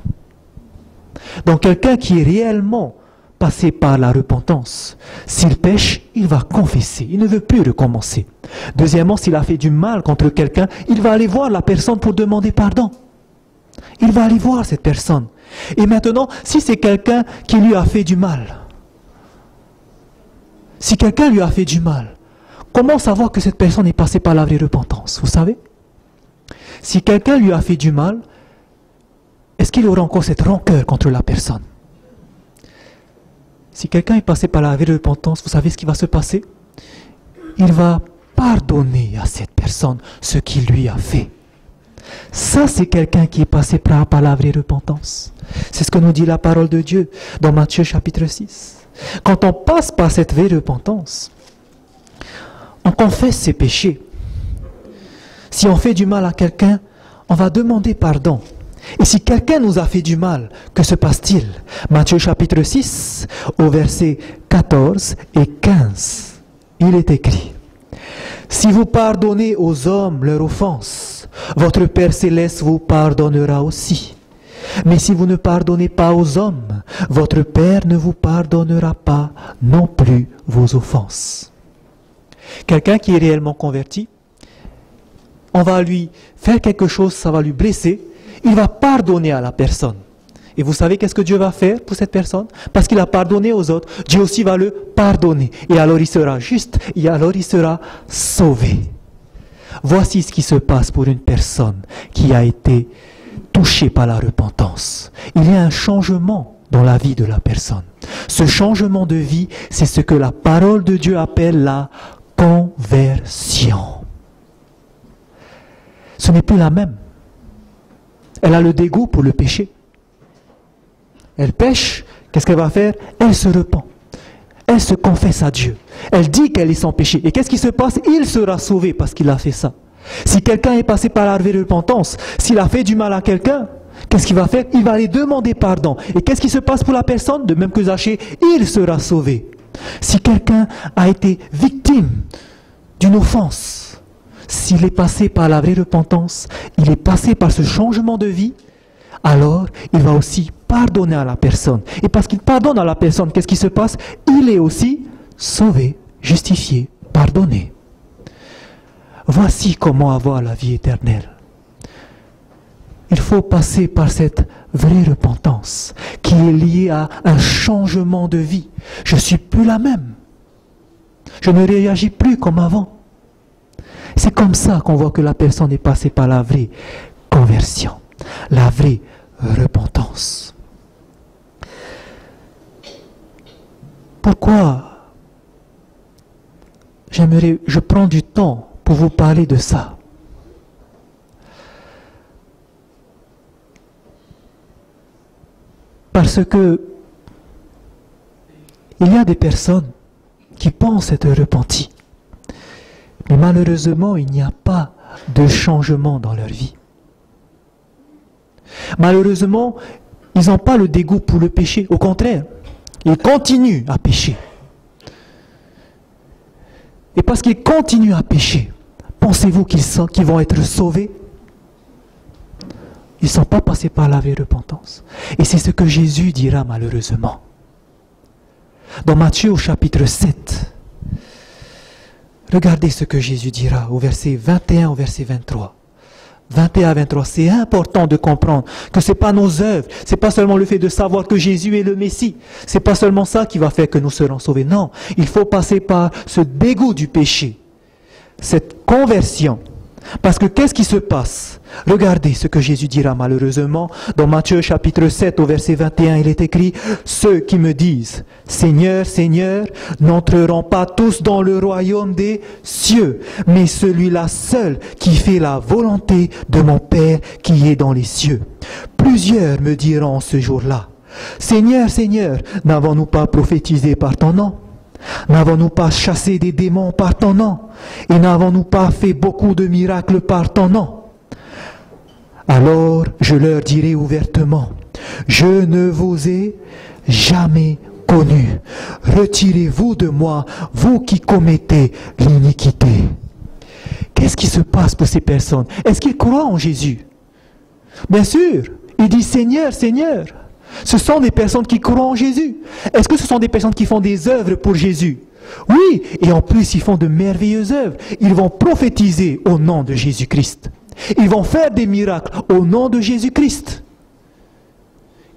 Donc quelqu'un qui est réellement passé par la repentance, s'il pêche, il va confesser. Il ne veut plus recommencer. Deuxièmement, s'il a fait du mal contre quelqu'un, il va aller voir la personne pour demander pardon. Il va aller voir cette personne. Et maintenant, si c'est quelqu'un qui lui a fait du mal, si quelqu'un lui a fait du mal, comment savoir que cette personne est passée par la vraie repentance? Vous savez? Si quelqu'un lui a fait du mal, est-ce qu'il aura encore cette rancœur contre la personne? Si quelqu'un est passé par la vraie repentance, vous savez ce qui va se passer? Il va pardonner à cette personne ce qu'il lui a fait. Ça, c'est quelqu'un qui est passé par la vraie repentance. C'est ce que nous dit la parole de Dieu dans Matthieu chapitre 6. Quand on passe par cette vraie repentance, on confesse ses péchés. Si on fait du mal à quelqu'un, on va demander pardon. Et si quelqu'un nous a fait du mal, que se passe-t-il? Matthieu chapitre 6, au verset 14 et 15, il est écrit: « Si vous pardonnez aux hommes leurs offenses, votre Père céleste vous pardonnera aussi. Mais si vous ne pardonnez pas aux hommes, votre Père ne vous pardonnera pas non plus vos offenses. » Quelqu'un qui est réellement converti, on va lui faire quelque chose, ça va lui blesser, il va pardonner à la personne. Et vous savez qu'est-ce que Dieu va faire pour cette personne? Parce qu'il a pardonné aux autres, Dieu aussi va le pardonner. Et alors il sera juste, et alors il sera sauvé. Voici ce qui se passe pour une personne qui a été touchée par la repentance. Il y a un changement dans la vie de la personne. Ce changement de vie, c'est ce que la parole de Dieu appelle la conversion. Ce n'est plus la même. Elle a le dégoût pour le péché. Elle pêche, qu'est-ce qu'elle va faire? Elle se repent. Elle se confesse à Dieu. Elle dit qu'elle est sans péché. Et qu'est-ce qui se passe? Il sera sauvé parce qu'il a fait ça. Si quelqu'un est passé par la repentance, s'il a fait du mal à quelqu'un, qu'est-ce qu'il va faire? Il va aller demander pardon. Et qu'est-ce qui se passe pour la personne? De même que Zachée, il sera sauvé. Si quelqu'un a été victime d'une offense, s'il est passé par la vraie repentance, il est passé par ce changement de vie, alors il va aussi pardonner à la personne. Et parce qu'il pardonne à la personne, qu'est-ce qui se passe? Il est aussi sauvé, justifié, pardonné. Voici comment avoir la vie éternelle. Il faut passer par cette vraie repentance qui est liée à un changement de vie. Je ne suis plus la même. Je ne réagis plus comme avant. C'est comme ça qu'on voit que la personne est passée par la vraie conversion, la vraie repentance. Pourquoi je prends du temps pour vous parler de ça? Parce que il y a des personnes qui pensent être repenties. Mais malheureusement, il n'y a pas de changement dans leur vie. Malheureusement, ils n'ont pas le dégoût pour le péché. Au contraire, ils continuent à pécher. Et parce qu'ils continuent à pécher, pensez-vous qu'ils vont être sauvés? Ils ne sont pas passés par la vraie repentance. Et c'est ce que Jésus dira malheureusement. Dans Matthieu au chapitre 7, regardez ce que Jésus dira au verset 21 au verset 23. 21 à 23, c'est important de comprendre que ce n'est pas nos œuvres, ce n'est pas seulement le fait de savoir que Jésus est le Messie, ce n'est pas seulement ça qui va faire que nous serons sauvés. Non, il faut passer par ce dégoût du péché, cette conversion. Parce que qu'est-ce qui se passe? Regardez ce que Jésus dira malheureusement. Dans Matthieu chapitre 7 au verset 21, il est écrit « Ceux qui me disent « Seigneur, Seigneur » n'entreront pas tous dans le royaume des cieux, mais celui-là seul qui fait la volonté de mon Père qui est dans les cieux. Plusieurs me diront ce jour-là « Seigneur, Seigneur, n'avons-nous pas prophétisé par ton nom ? N'avons-nous pas chassé des démons par ton nom? Et n'avons-nous pas fait beaucoup de miracles par ton nom? Alors je leur dirai ouvertement, je ne vous ai jamais connus. Retirez-vous de moi, vous qui commettez l'iniquité. » Qu'est-ce qui se passe pour ces personnes? Est-ce qu'ils croient en Jésus? Bien sûr, ils disent Seigneur, Seigneur. Ce sont des personnes qui croient en Jésus. Est-ce que ce sont des personnes qui font des œuvres pour Jésus? Oui, et en plus ils font de merveilleuses œuvres. Ils vont prophétiser au nom de Jésus-Christ. Ils vont faire des miracles au nom de Jésus-Christ.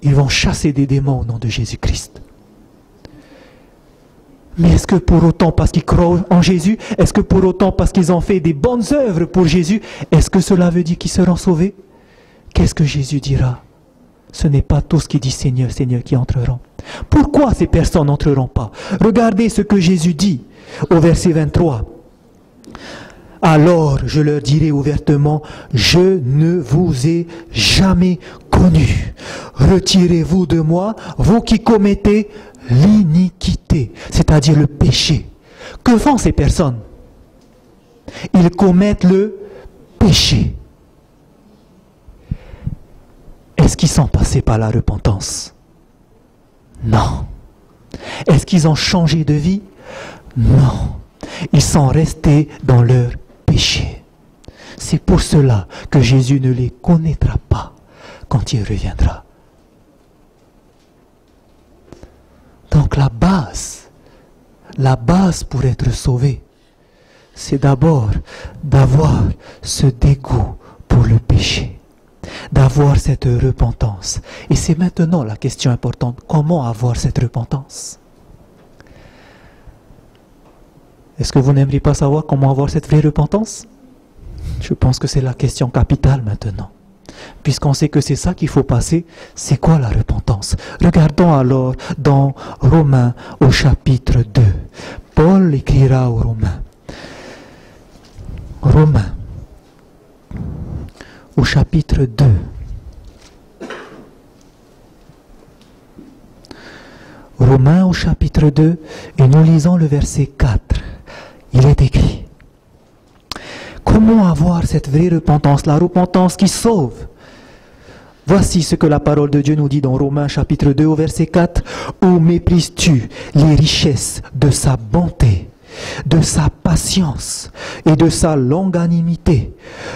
Ils vont chasser des démons au nom de Jésus-Christ. Mais est-ce que pour autant, parce qu'ils croient en Jésus, est-ce que pour autant, parce qu'ils ont fait des bonnes œuvres pour Jésus, est-ce que cela veut dire qu'ils seront sauvés? Qu'est-ce que Jésus dira? Ce n'est pas tous qui disent Seigneur, Seigneur qui entreront. Pourquoi ces personnes n'entreront pas? Regardez ce que Jésus dit au verset 23. Alors je leur dirai ouvertement, je ne vous ai jamais connus. Retirez-vous de moi, vous qui commettez l'iniquité, c'est-à-dire le péché. Que font ces personnes? Ils commettent le péché. Est-ce qu'ils sont passés par la repentance? Non. Est-ce qu'ils ont changé de vie? Non. Ils sont restés dans leur péché. C'est pour cela que Jésus ne les connaîtra pas quand il reviendra. Donc la base pour être sauvé, c'est d'abord d'avoir ce dégoût pour le péché. d'avoir cette repentance. Et c'est maintenant la question importante. Comment avoir cette repentance? Est-ce que vous n'aimeriez pas savoir comment avoir cette vraie repentance? Je pense que c'est la question capitale maintenant. Puisqu'on sait que c'est ça qu'il faut passer, c'est quoi la repentance? Regardons alors dans Romains au chapitre 2. Paul écrira aux Romains. Romains au chapitre 2. Romains au chapitre 2, et nous lisons le verset 4. Il est écrit: comment avoir cette vraie repentance, la repentance qui sauve? Voici ce que la parole de Dieu nous dit dans Romains chapitre 2 au verset 4. Où méprises-tu les richesses de sa bonté, de sa patience et de sa longanimité,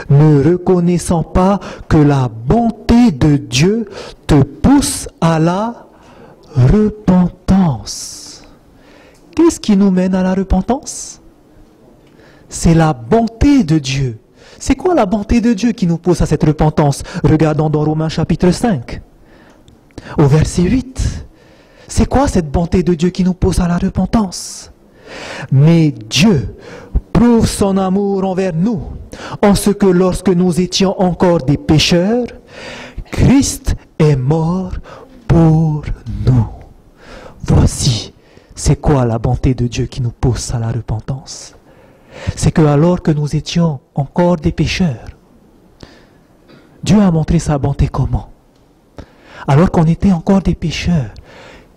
ne reconnaissant pas que la bonté de Dieu te pousse à la repentance? Qu'est-ce qui nous mène à la repentance? C'est la bonté de Dieu. C'est quoi la bonté de Dieu qui nous pousse à cette repentance? Regardons dans Romains chapitre 5, au verset 8. C'est quoi cette bonté de Dieu qui nous pousse à la repentance? Mais Dieu prouve son amour envers nous, en ce que lorsque nous étions encore des pécheurs, Christ est mort pour nous. Voici, c'est quoi la bonté de Dieu qui nous pousse à la repentance? C'est que alors que nous étions encore des pécheurs, Dieu a montré sa bonté comment? Alors qu'on était encore des pécheurs,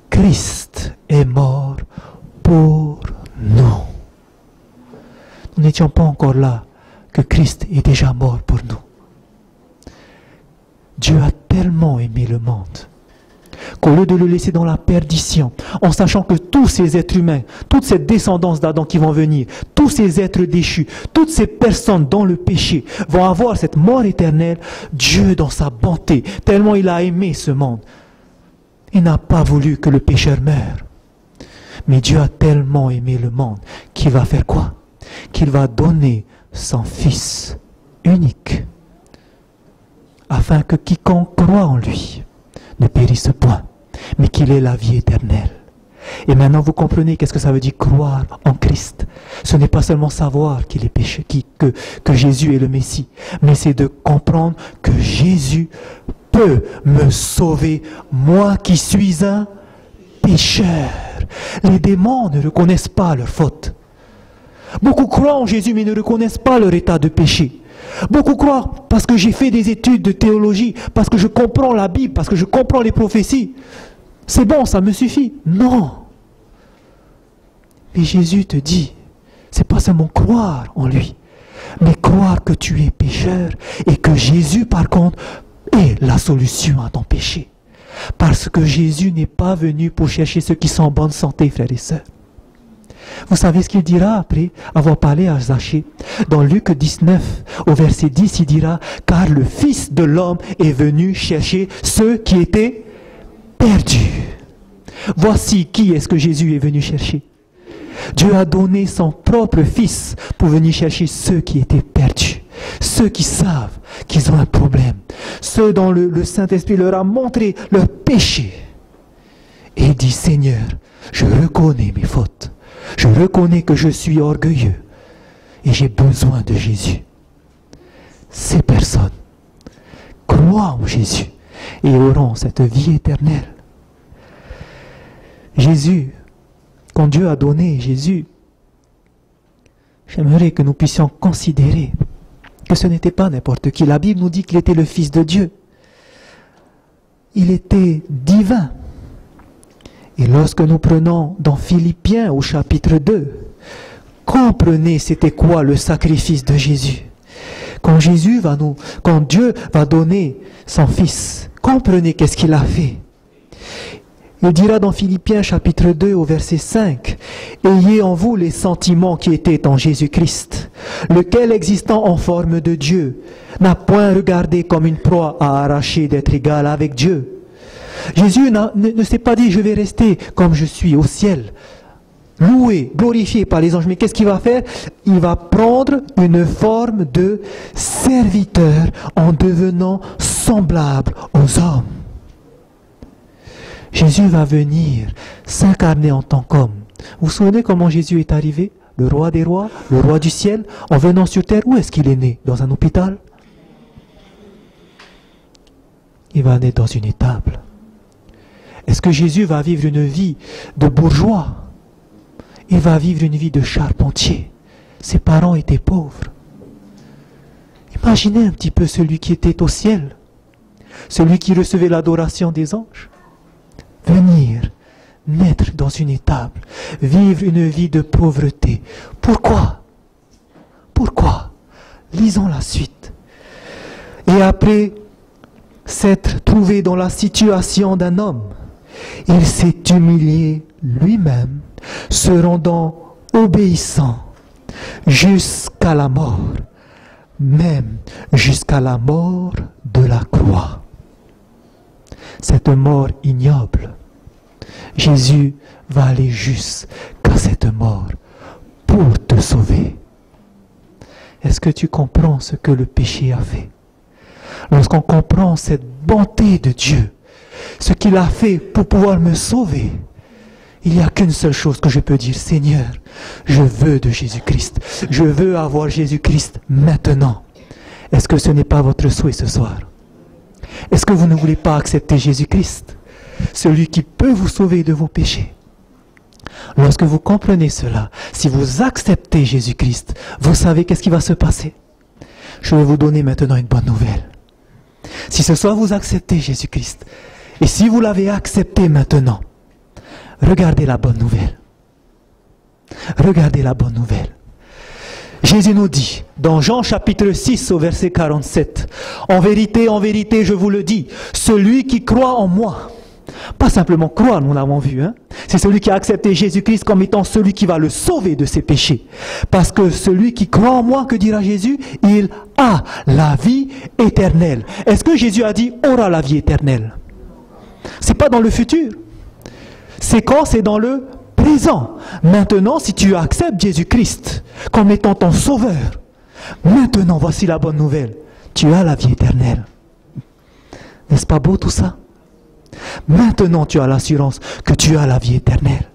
Christ est mort pour nous. Nous n'étions pas encore là que Christ est déjà mort pour nous. Dieu a tellement aimé le monde qu'au lieu de le laisser dans la perdition, en sachant que tous ces êtres humains, toute cette descendance d'Adam qui vont venir, tous ces êtres déchus, toutes ces personnes dans le péché vont avoir cette mort éternelle, Dieu dans sa bonté, tellement il a aimé ce monde, il n'a pas voulu que le pécheur meure. Mais Dieu a tellement aimé le monde qu'il va faire quoi? Qu'il va donner son Fils unique, afin que quiconque croit en lui ne périsse point, mais qu'il ait la vie éternelle. Et maintenant vous comprenez qu'est-ce que ça veut dire croire en Christ. Ce n'est pas seulement savoir qu'il est péché, que Jésus est le Messie, mais c'est de comprendre que Jésus peut me sauver, moi qui suis un pécheur. Les démons ne reconnaissent pas leur faute. Beaucoup croient en Jésus mais ne reconnaissent pas leur état de péché. Beaucoup croient parce que j'ai fait des études de théologie, parce que je comprends la Bible, parce que je comprends les prophéties. C'est bon, ça me suffit. Non. Mais Jésus te dit, c'est pas seulement croire en lui, mais croire que tu es pécheur et que Jésus, par contre, est la solution à ton péché. Parce que Jésus n'est pas venu pour chercher ceux qui sont en bonne santé, frères et sœurs. Vous savez ce qu'il dira après avoir parlé à Zachée? Dans Luc 19, au verset 10, il dira « Car le Fils de l'homme est venu chercher ceux qui étaient perdus. » Voici qui est-ce que Jésus est venu chercher. Dieu a donné son propre Fils pour venir chercher ceux qui étaient perdus. Ceux qui savent qu'ils ont un problème. Ceux dont le Saint-Esprit leur a montré leur péché. Et il dit « Seigneur, je reconnais mes fautes. Je reconnais que je suis orgueilleux et j'ai besoin de Jésus. » Ces personnes croient en Jésus et auront cette vie éternelle. Jésus, quand Dieu a donné Jésus, j'aimerais que nous puissions considérer que ce n'était pas n'importe qui. La Bible nous dit qu'il était le Fils de Dieu. Il était divin. Et lorsque nous prenons dans Philippiens au chapitre 2, comprenez c'était quoi le sacrifice de Jésus. Quand Dieu va donner son Fils, comprenez qu'est-ce qu'il a fait. Il dira dans Philippiens chapitre 2 au verset 5, « Ayez en vous les sentiments qui étaient en Jésus-Christ, lequel existant en forme de Dieu, n'a point regardé comme une proie à arracher d'être égal avec Dieu. » Jésus ne s'est pas dit « je vais rester comme je suis au ciel ». Loué, glorifié par les anges. Mais qu'est-ce qu'il va faire? Il va prendre une forme de serviteur en devenant semblable aux hommes. Jésus va venir s'incarner en tant qu'homme. Vous vous souvenez comment Jésus est arrivé? Le roi des rois, le roi du ciel, en venant sur terre, où est-ce qu'il est né? Dans un hôpital? Il va naître dans une étable. Est-ce que Jésus va vivre une vie de bourgeois? Il va vivre une vie de charpentier. Ses parents étaient pauvres. Imaginez un petit peu celui qui était au ciel, celui qui recevait l'adoration des anges, venir naître dans une étable, vivre une vie de pauvreté. Pourquoi? Pourquoi? Lisons la suite. Et après s'être trouvé dans la situation d'un homme, il s'est humilié lui-même, se rendant obéissant jusqu'à la mort, même jusqu'à la mort de la croix. Cette mort ignoble, Jésus va aller jusqu'à cette mort pour te sauver. Est-ce que tu comprends ce que le péché a fait? Lorsqu'on comprend cette bonté de Dieu, ce qu'il a fait pour pouvoir me sauver, il n'y a qu'une seule chose que je peux dire: Seigneur, je veux de Jésus-Christ. Je veux avoir Jésus-Christ maintenant. Est-ce que ce n'est pas votre souhait ce soir? Est-ce que vous ne voulez pas accepter Jésus-Christ, celui qui peut vous sauver de vos péchés? Lorsque vous comprenez cela, si vous acceptez Jésus-Christ, vous savez qu'est-ce qui va se passer? Je vais vous donner maintenant une bonne nouvelle. Si ce soir vous acceptez Jésus-Christ, et si vous l'avez accepté maintenant, regardez la bonne nouvelle. Regardez la bonne nouvelle. Jésus nous dit, dans Jean chapitre 6 au verset 47, « En vérité, je vous le dis, celui qui croit en moi, » pas simplement croire, nous l'avons vu, hein? C'est celui qui a accepté Jésus-Christ comme étant celui qui va le sauver de ses péchés. Parce que celui qui croit en moi, que dira Jésus? Il a la vie éternelle. Est-ce que Jésus a dit aura la vie éternelle? C'est pas dans le futur. C'est quand? C'est dans le présent. Maintenant, si tu acceptes Jésus-Christ comme étant ton sauveur, maintenant, voici la bonne nouvelle. Tu as la vie éternelle. N'est-ce pas beau tout ça? Maintenant, tu as l'assurance que tu as la vie éternelle.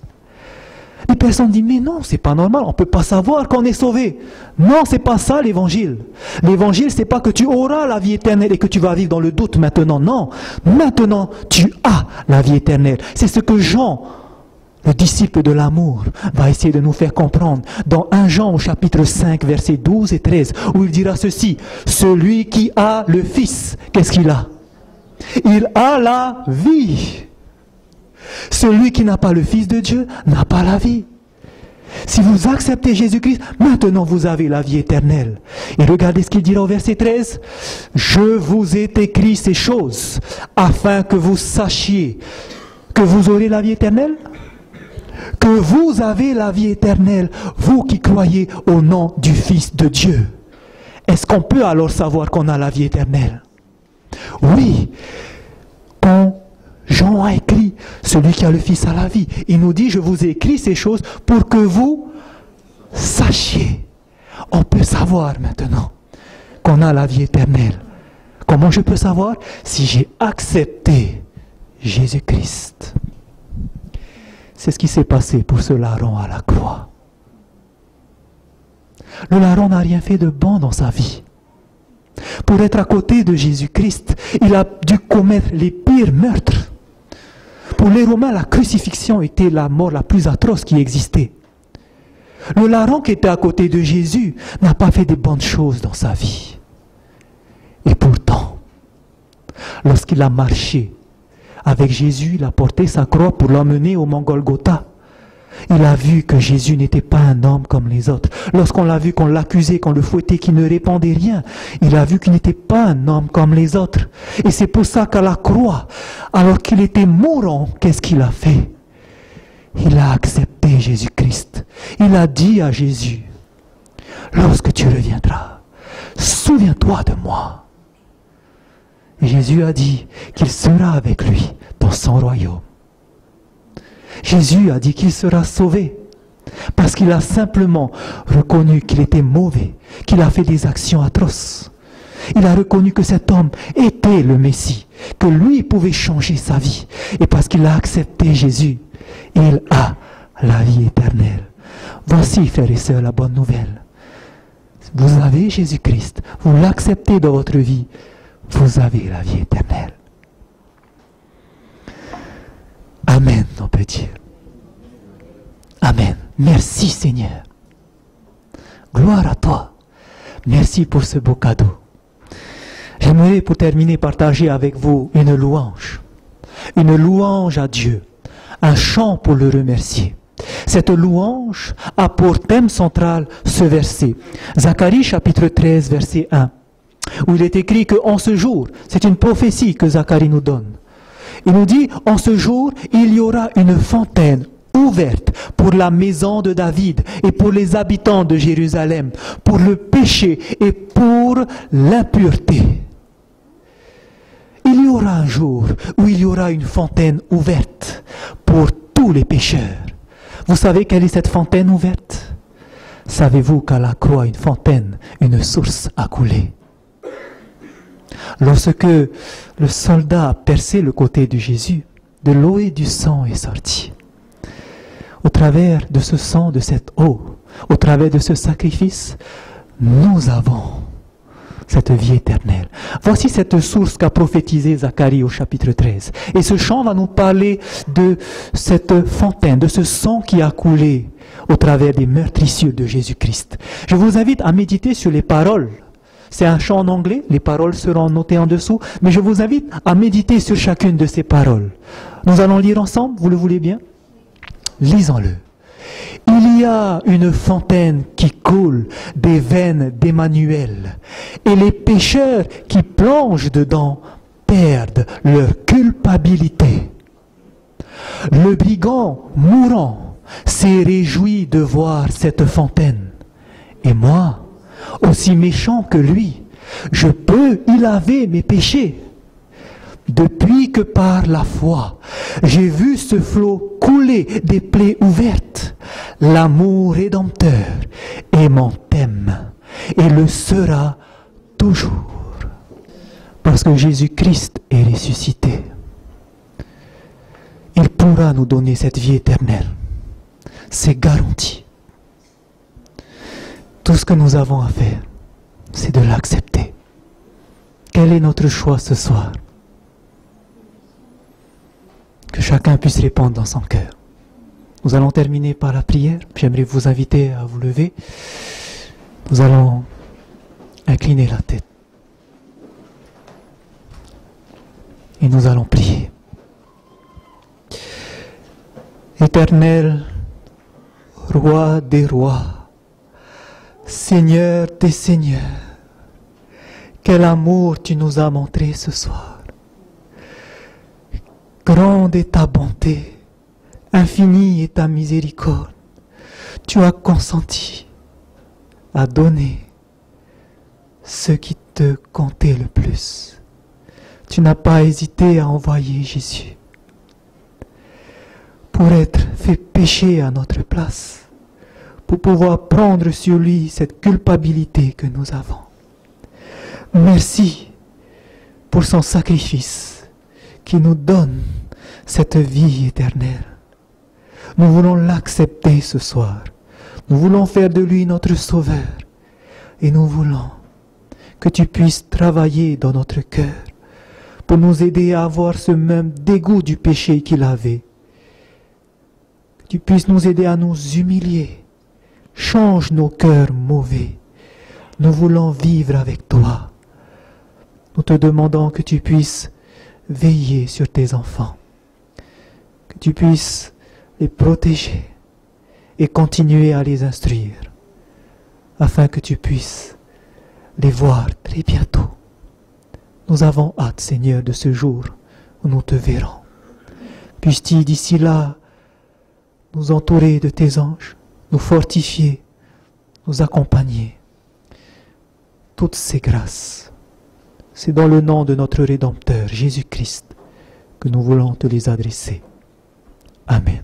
Les personnes disent, mais non, c'est pas normal, on ne peut pas savoir qu'on est sauvé. Non, c'est pas ça l'évangile. L'évangile, c'est pas que tu auras la vie éternelle et que tu vas vivre dans le doute maintenant. Non, maintenant, tu as la vie éternelle. C'est ce que Jean, le disciple de l'amour, va essayer de nous faire comprendre dans 1 Jean au chapitre 5, versets 12 et 13, où il dira ceci: celui qui a le Fils, qu'est-ce qu'il a? Il a la vie. Celui qui n'a pas le Fils de Dieu n'a pas la vie. Si vous acceptez Jésus-Christ, maintenant vous avez la vie éternelle. Et regardez ce qu'il dira au verset 13. Je vous ai écrit ces choses afin que vous sachiez que vous aurez la vie éternelle. Que vous avez la vie éternelle, vous qui croyez au nom du Fils de Dieu. Est-ce qu'on peut alors savoir qu'on a la vie éternelle? Oui, quand Jean a écrit, celui qui a le Fils a la vie, il nous dit, je vous ai écrit ces choses pour que vous sachiez. On peut savoir maintenant qu'on a la vie éternelle. Comment je peux savoir? Si j'ai accepté Jésus-Christ. C'est ce qui s'est passé pour ce larron à la croix. Le larron n'a rien fait de bon dans sa vie. Pour être à côté de Jésus-Christ, il a dû commettre les pires meurtres. Pour les Romains, la crucifixion était la mort la plus atroce qui existait. Le larron qui était à côté de Jésus n'a pas fait de bonnes choses dans sa vie. Et pourtant, lorsqu'il a marché avec Jésus, il a porté sa croix pour l'emmener au mont Golgotha. Il a vu que Jésus n'était pas un homme comme les autres. Lorsqu'on l'a vu, qu'on l'accusait, qu'on le fouettait, qu'il ne répondait rien, il a vu qu'il n'était pas un homme comme les autres. Et c'est pour ça qu'à la croix, alors qu'il était mourant, qu'est-ce qu'il a fait? Il a accepté Jésus-Christ. Il a dit à Jésus, lorsque tu reviendras, souviens-toi de moi. Et Jésus a dit qu'il sera avec lui dans son royaume. Jésus a dit qu'il sera sauvé parce qu'il a simplement reconnu qu'il était mauvais, qu'il a fait des actions atroces. Il a reconnu que cet homme était le Messie, que lui pouvait changer sa vie. Et parce qu'il a accepté Jésus, il a la vie éternelle. Voici, frères et sœurs, la bonne nouvelle. Vous avez Jésus-Christ, vous l'acceptez dans votre vie, vous avez la vie éternelle. Amen, on peut dire. Amen. Merci Seigneur. Gloire à toi. Merci pour ce beau cadeau. J'aimerais pour terminer partager avec vous une louange à Dieu, un chant pour le remercier. Cette louange a pour thème central ce verset, Zacharie chapitre 13 verset 1, où il est écrit qu'en ce jour, c'est une prophétie que Zacharie nous donne. Il nous dit, en ce jour, il y aura une fontaine ouverte pour la maison de David et pour les habitants de Jérusalem, pour le péché et pour l'impureté. Il y aura un jour où il y aura une fontaine ouverte pour tous les pécheurs. Vous savez quelle est cette fontaine ouverte? Savez-vous qu'à la croix, une fontaine, une source a coulé? Lorsque le soldat a percé le côté de Jésus, de l'eau et du sang est sorti. Au travers de ce sang, de cette eau, au travers de ce sacrifice, nous avons cette vie éternelle. Voici cette source qu'a prophétisé Zacharie au chapitre 13. Et ce chant va nous parler de cette fontaine, de ce sang qui a coulé au travers des meurtrissures de Jésus-Christ. Je vous invite à méditer sur les paroles. C'est un chant en anglais, les paroles seront notées en dessous, mais je vous invite à méditer sur chacune de ces paroles. Nous allons lire ensemble, vous le voulez bien? Lisons-le. Il y a une fontaine qui coule des veines d'Emmanuel, et les pécheurs qui plongent dedans perdent leur culpabilité. Le brigand mourant s'est réjoui de voir cette fontaine, et moi, aussi méchant que lui, je peux y laver mes péchés. Depuis que par la foi, j'ai vu ce flot couler des plaies ouvertes, l'amour rédempteur est mon thème et le sera toujours. Parce que Jésus-Christ est ressuscité, il pourra nous donner cette vie éternelle. C'est garanti. Tout ce que nous avons à faire, c'est de l'accepter. Quel est notre choix ce soir? Que chacun puisse répondre dans son cœur. Nous allons terminer par la prière. J'aimerais vous inviter à vous lever. Nous allons incliner la tête. Et nous allons prier. Éternel, Roi des rois, Seigneur des seigneurs, quel amour tu nous as montré ce soir. Grande est ta bonté, infinie est ta miséricorde. Tu as consenti à donner ce qui te comptait le plus. Tu n'as pas hésité à envoyer Jésus pour être fait pécher à notre place, pour pouvoir prendre sur lui cette culpabilité que nous avons. Merci pour son sacrifice qui nous donne cette vie éternelle. Nous voulons l'accepter ce soir. Nous voulons faire de lui notre sauveur. Et nous voulons que tu puisses travailler dans notre cœur pour nous aider à avoir ce même dégoût du péché qu'il avait. Que tu puisses nous aider à nous humilier. Change nos cœurs mauvais. Nous voulons vivre avec toi. Nous te demandons que tu puisses veiller sur tes enfants, que tu puisses les protéger et continuer à les instruire, afin que tu puisses les voir très bientôt. Nous avons hâte, Seigneur, de ce jour où nous te verrons. Puisses-tu d'ici là nous entourer de tes anges, nous fortifier, nous accompagner. Toutes ces grâces, c'est dans le nom de notre Rédempteur, Jésus-Christ, que nous voulons te les adresser. Amen.